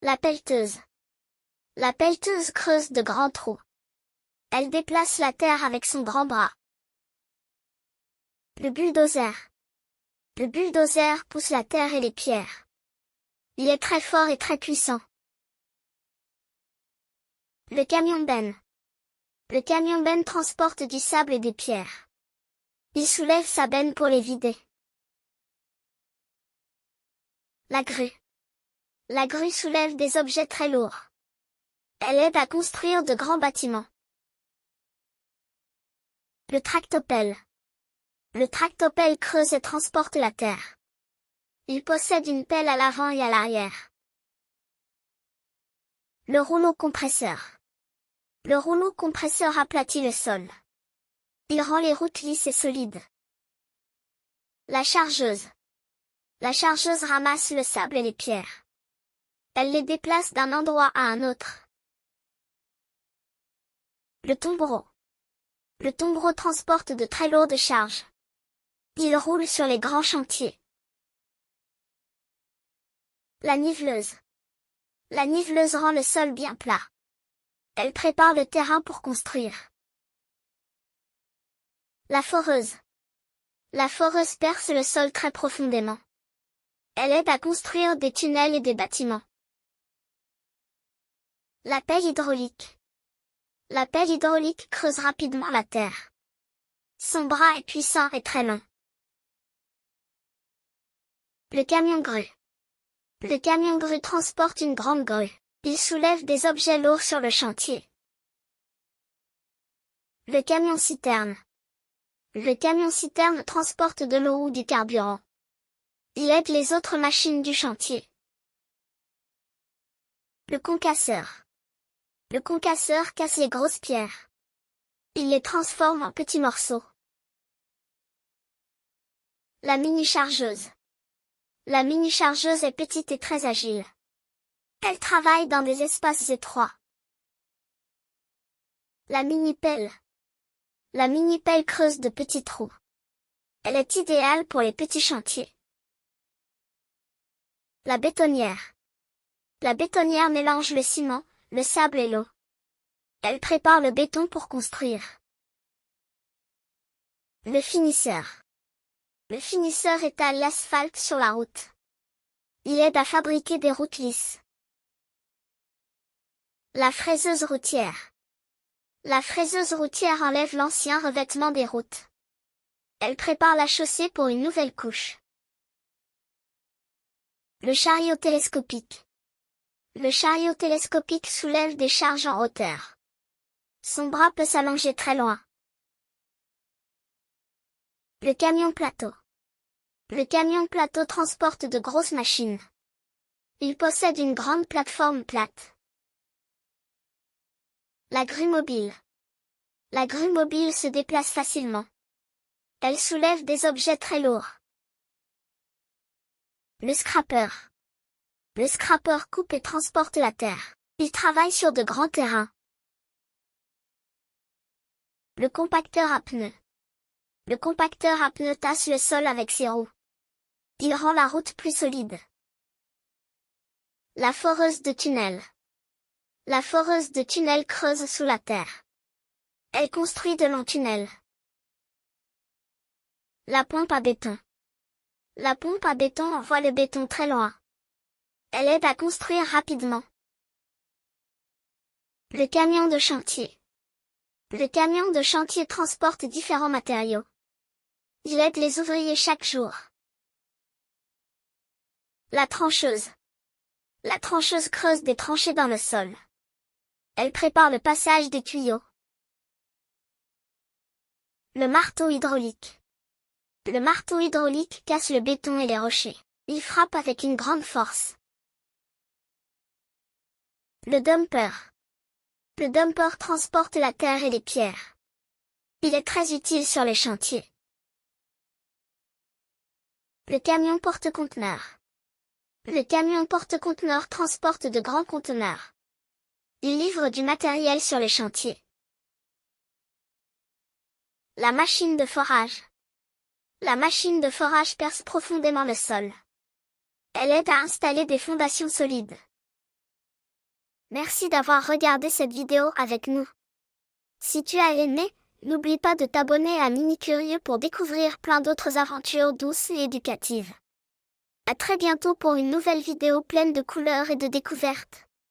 La pelleteuse. La pelleteuse creuse de grands trous. Elle déplace la terre avec son grand bras. Le bulldozer. Le bulldozer pousse la terre et les pierres. Il est très fort et très puissant. Le camion benne. Le camion benne transporte du sable et des pierres. Il soulève sa benne pour les vider. La grue. La grue soulève des objets très lourds. Elle aide à construire de grands bâtiments. Le tractopelle. Le tractopelle creuse et transporte la terre. Il possède une pelle à l'avant et à l'arrière. Le rouleau compresseur. Le rouleau compresseur aplatit le sol. Il rend les routes lisses et solides. La chargeuse. La chargeuse ramasse le sable et les pierres. Elle les déplace d'un endroit à un autre. Le tombereau. Le tombereau transporte de très lourdes charges. Il roule sur les grands chantiers. La niveleuse. La niveleuse rend le sol bien plat. Elle prépare le terrain pour construire. La foreuse. La foreuse perce le sol très profondément. Elle aide à construire des tunnels et des bâtiments. La pelle hydraulique. La pelle hydraulique creuse rapidement la terre. Son bras est puissant et très long. Le camion grue. Le camion grue transporte une grande grue. Il soulève des objets lourds sur le chantier. Le camion citerne. Le camion citerne transporte de l'eau ou du carburant. Il aide les autres machines du chantier. Le concasseur. Le concasseur casse les grosses pierres. Il les transforme en petits morceaux. La mini-chargeuse. La mini-chargeuse est petite et très agile. Elle travaille dans des espaces étroits. La mini-pelle. La mini-pelle creuse de petits trous. Elle est idéale pour les petits chantiers. La bétonnière. La bétonnière mélange le ciment, le sable et l'eau. Elle prépare le béton pour construire. Le finisseur. Le finisseur étale l'asphalte sur la route. Il aide à fabriquer des routes lisses. La fraiseuse routière. La fraiseuse routière enlève l'ancien revêtement des routes. Elle prépare la chaussée pour une nouvelle couche. Le chariot télescopique. Le chariot télescopique soulève des charges en hauteur. Son bras peut s'allonger très loin. Le camion plateau. Le camion plateau transporte de grosses machines. Il possède une grande plateforme plate. La grue mobile. La grue mobile se déplace facilement. Elle soulève des objets très lourds. Le scrappeur. Le scrappeur coupe et transporte la terre. Il travaille sur de grands terrains. Le compacteur à pneus. Le compacteur à pneus tasse le sol avec ses roues. Il rend la route plus solide. La foreuse de tunnel. La foreuse de tunnel creuse sous la terre. Elle construit de longs tunnels. La pompe à béton. La pompe à béton envoie le béton très loin. Elle aide à construire rapidement. Le camion de chantier. Le camion de chantier transporte différents matériaux. Il aide les ouvriers chaque jour. La trancheuse. La trancheuse creuse des tranchées dans le sol. Elle prépare le passage des tuyaux. Le marteau hydraulique. Le marteau hydraulique casse le béton et les rochers. Il frappe avec une grande force. Le dumper. Le dumper transporte la terre et les pierres. Il est très utile sur les chantiers. Le camion porte-conteneurs. Le camion porte-conteneurs transporte de grands conteneurs. Il livre du matériel sur les chantiers. La machine de forage. La machine de forage perce profondément le sol. Elle aide à installer des fondations solides. Merci d'avoir regardé cette vidéo avec nous. Si tu as aimé, n'oublie pas de t'abonner à Mini Curieux pour découvrir plein d'autres aventures douces et éducatives. À très bientôt pour une nouvelle vidéo pleine de couleurs et de découvertes.